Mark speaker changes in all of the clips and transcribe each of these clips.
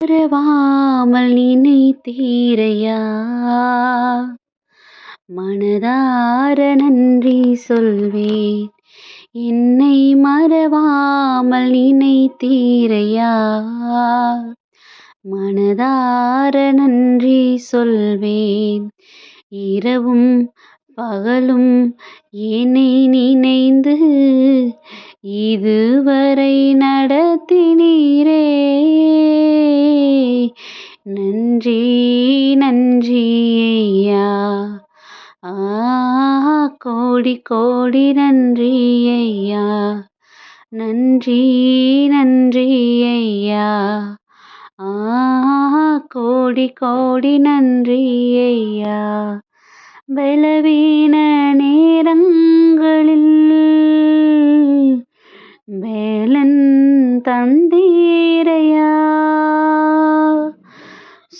Speaker 1: மறவாமல் நினைத்தீரையா, மனதார நன்றி சொல்வேன். என்னை மறவாமல் நினைத்தீரையா, மனதார நன்றி சொல்வேன். இரவும் பகலும் என்னை நினைந்து இதுவரை நடத்தினீரே, நன்றி நன்றி ஐயா. கோடி கோடி நன்றி ஐயா, நன்றி நன்றி ஐயா. கோடி கோடி நன்றி ஐயா. பலவீன நேரங்களில் வேலன் தந்தீரையா,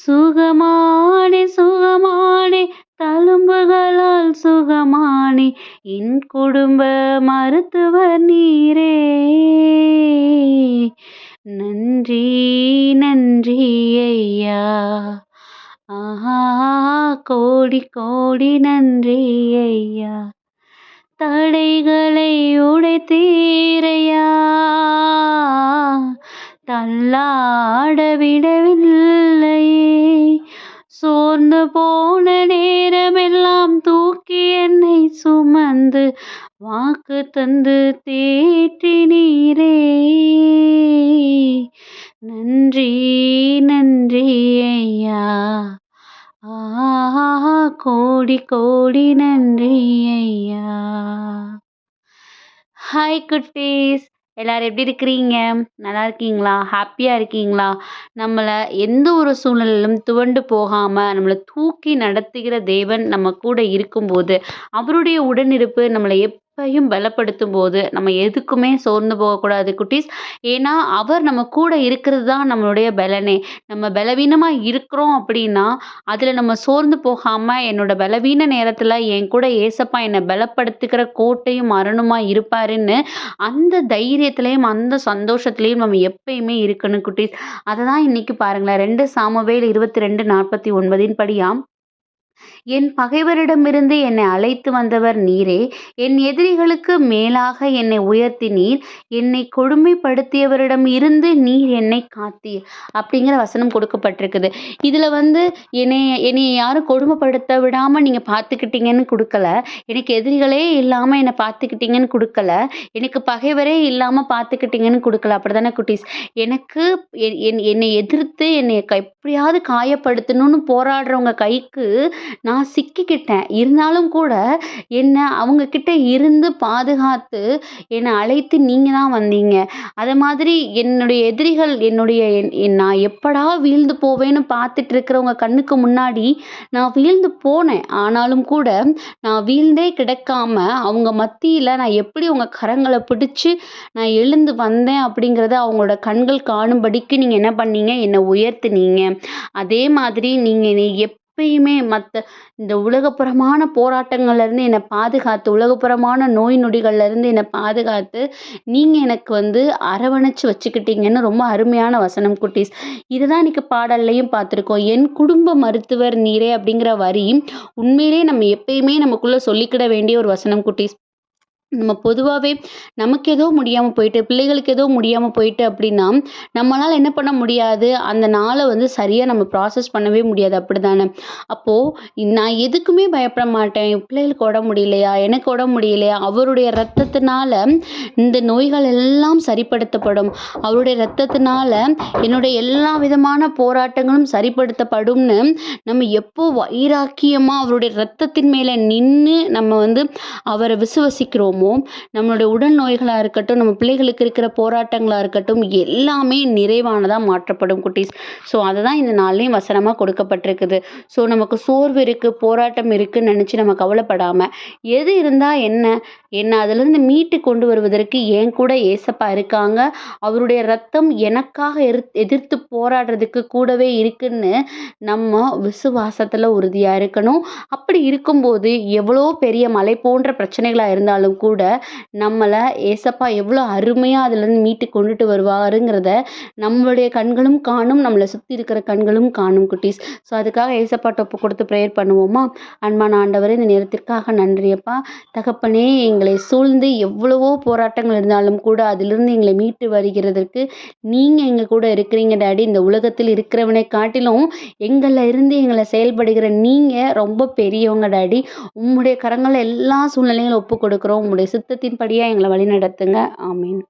Speaker 1: சுகமானே சுகமானே தழும்புகளால் சுகமானே, என் குடும்ப மருத்துவர் நீரே, நன்றி நன்றி ஐயா. கோடி கோடி நன்றி ஐயா. தடைகளை உடைத்தீரையா, தள்ளாட விடவில்லையே, சோர்ந்து போன நேரமெல்லாம் தூக்கி என்னை சுமந்து வாக்கு தந்து தேற்றினீரே, நன்றி நன்றி ஐயா. கோடி கோடி நன்றி ஐயா. ஹாய் குட்டீஸ், எல்லாரும் எப்படி இருக்கிறீங்க? நல்லா இருக்கீங்களா? ஹாப்பியாக இருக்கீங்களா? நம்மளை எந்த ஒரு சூழ்நிலையிலும் துவண்டு போகாமல் நம்மளை தூக்கி நடத்துகிற தேவன் நம்ம கூட இருக்கும்போது, அவருடைய உடனிருப்பு நம்மளை எப்பையும் பலப்படுத்தும் போது நம்ம எதுக்குமே சோர்ந்து போகக்கூடாது குட்டீஸ். ஏன்னா அவர் நம்ம கூட இருக்கிறது தான் நம்மளுடைய பலனே. நம்ம பலவீனமாக இருக்கிறோம் அப்படின்னா அதில் நம்ம சோர்ந்து போகாமல், என்னோட பலவீன நேரத்தில் என் கூட ஏசப்பா என்னை பலப்படுத்துகிற கோட்டையும் அரணுமாக இருப்பாருன்னு அந்த தைரியத்திலையும் அந்த சந்தோஷத்துலையும் நம்ம எப்பயுமே இருக்கணும் குட்டீஸ். அதை தான் இன்னைக்கு பாருங்களேன், 2 சாமுவேல் 22:49 படியாம், என் பகைவரிடமிருந்து என்னை அழைத்து வந்தவர் நீரே, என் எதிரிகளுக்கு மேலாக என்னை உயர்த்தினீர், என்னை கொடுமைப்படுத்தியவரிடம் இருந்து நீர் என்னை காத்தீர் அப்படிங்கிற வசனம் கொடுக்கப்பட்டிருக்குது. இதில் என்னை யாரும் கொடுமைப்படுத்த விடாமல் நீங்கள் பார்த்துக்கிட்டீங்கன்னு கொடுக்கல, எனக்கு எதிரிகளே இல்லாமல் என்னை பார்த்துக்கிட்டீங்கன்னு கொடுக்கல, எனக்கு பகைவரே இல்லாமல் பார்த்துக்கிட்டீங்கன்னு கொடுக்கல. அப்படி தானே குட்டீஸ்? எனக்கு என்னை எதிர்த்து என்னை எப்படியாவது காயப்படுத்தணும்னு போராடுறவங்க கைக்கு நான் சிக்கிக்கிட்டேன். இருந்தாலும் கூட என்னை அவங்கக்கிட்ட இருந்து பாதுகாத்து என்னை அழைத்து நீங்கள் தான் வந்தீங்க. அதை மாதிரி என்னுடைய எதிரிகள் நான் எப்படா வீழ்ந்து போவேன்னு பார்த்துட்டு இருக்கிறவங்க கண்ணுக்கு முன்னாடி நான் வீழ்ந்து போனேன். ஆனாலும் கூட நான் வீழ்ந்தே கிடக்காம அவங்க மத்தியில் நான் எப்படி உங்கள் கரங்களை பிடிச்சி நான் எழுந்து வந்தேன் அப்படிங்கிறத அவங்களோட கண்கள் காணும்படிக்கு நீங்கள் என்ன பண்ணீங்க? என்னை உயர்த்துனீங்க. அதே மாதிரி நீங்கள் என்னை எப்பயுமே இந்த உலகப்புறமான போராட்டங்கள்லேருந்து என்னை பாதுகாத்து, உலகப்புறமான நோய் நொடிகள்லேருந்து என்னை பாதுகாத்து நீங்கள் எனக்கு அரவணைச்சு வச்சுக்கிட்டீங்கன்னு ரொம்ப அருமையான வசனம் குட்டீஸ். இதுதான் இன்னைக்கு பாடல்லையும் பார்த்துருக்கோம். என் குடும்ப மருத்துவர் நீரே அப்படிங்கிற வரி உண்மையிலே நம்ம எப்பயுமே நமக்குள்ளே சொல்லிக்கிட வேண்டிய ஒரு வசனம் குட்டீஸ். நம்ம பொதுவாகவே நமக்கு ஏதோ முடியாமல் போயிட்டு, பிள்ளைகளுக்கு ஏதோ முடியாமல் போயிட்டு அப்படின்னா நம்மளால் என்ன பண்ண முடியாது? அந்த நாளை சரியாக நம்ம ப்ராசஸ் பண்ணவே முடியாது. அப்படி தானே? அப்போது நான் எதுக்குமே பயப்பட மாட்டேன். என் பிள்ளைகளுக்கு உடம்பு முடியலையா, எனக்கு உடம்பு முடியலையா, அவருடைய ரத்தத்தினால இந்த நோய்கள் எல்லாம் சரிப்படுத்தப்படும், அவருடைய ரத்தத்தினால என்னுடைய எல்லா விதமான போராட்டங்களும் சரிப்படுத்தப்படும்னு நம்ம எப்போ வைராக்கியமாக அவருடைய ரத்தத்தின் மேலே நின்று நம்ம அவரை விசுவசிக்கிறோமோ, நம்மளுடைய உடல் நோய்களாக இருக்கட்டும், நம்ம பிள்ளைகளுக்கு இருக்கிற போராட்டங்களாக இருக்கட்டும், எல்லாமே நிறைவானதாக மாற்றப்படும் குட்டீஸ். ஸோ அதை தான் இந்த நாள்லேயும் வசனமாக கொடுக்கப்பட்டிருக்குது. ஸோ நமக்கு சோர்வு இருக்குது, போராட்டம் இருக்குதுன்னு நினச்சி நம்ம கவலைப்படாமல், எது இருந்தால் என்ன அதிலிருந்து மீட்டு கொண்டு வருவதற்கு என் கூட ஏசப்பா இருக்காங்க, அவருடைய ரத்தம் எனக்காக எதிர்த்து போராடுறதுக்கு கூடவே இருக்குன்னு நம்ம விசுவாசத்தில் உறுதியாக இருக்கணும். அப்படி இருக்கும்போது எவ்வளோ பெரிய மலை போன்ற பிரச்சனைகளாக இருந்தாலும் கூட நம்மளை ஏசப்பா எவ்வளோ அருமையாக அதுலேருந்து மீட்டு கொண்டுட்டு வருவாருங்கிறத நம்மளுடைய கண்களும் காணும், நம்மளை சுற்றி இருக்கிற கண்களும் காணும் குட்டீஸ். ஸோ அதுக்காக ஏசப்பாட்ட ஒப்பு கொடுத்து ப்ரேயர் பண்ணுவோமா? அன்பான ஆண்டவரே, இந்த நேரத்திற்காக நன்றியப்பா. தகப்பனே, எங்களை சூழ்ந்து எவ்வளவோ போராட்டங்கள் இருந்தாலும் கூட அதிலிருந்து எங்களை மீட்டு வருகிறதற்கு நீங்கள் எங்கள் கூட இருக்கிறீங்க டாடி. இந்த உலகத்தில் இருக்கிறவனை காட்டிலும் எங்களில் இருந்து எங்களை செயல்படுகிற நீங்கள் ரொம்ப பெரியவங்க டாடி. உம்முடைய கரங்களில் எல்லா சூழ்நிலைகளும் ஒப்பு கொடுக்குறோம். உம்முடைய சித்தத்தின்படியாக எங்களை வழி நடத்துங்க. ஆமீன்.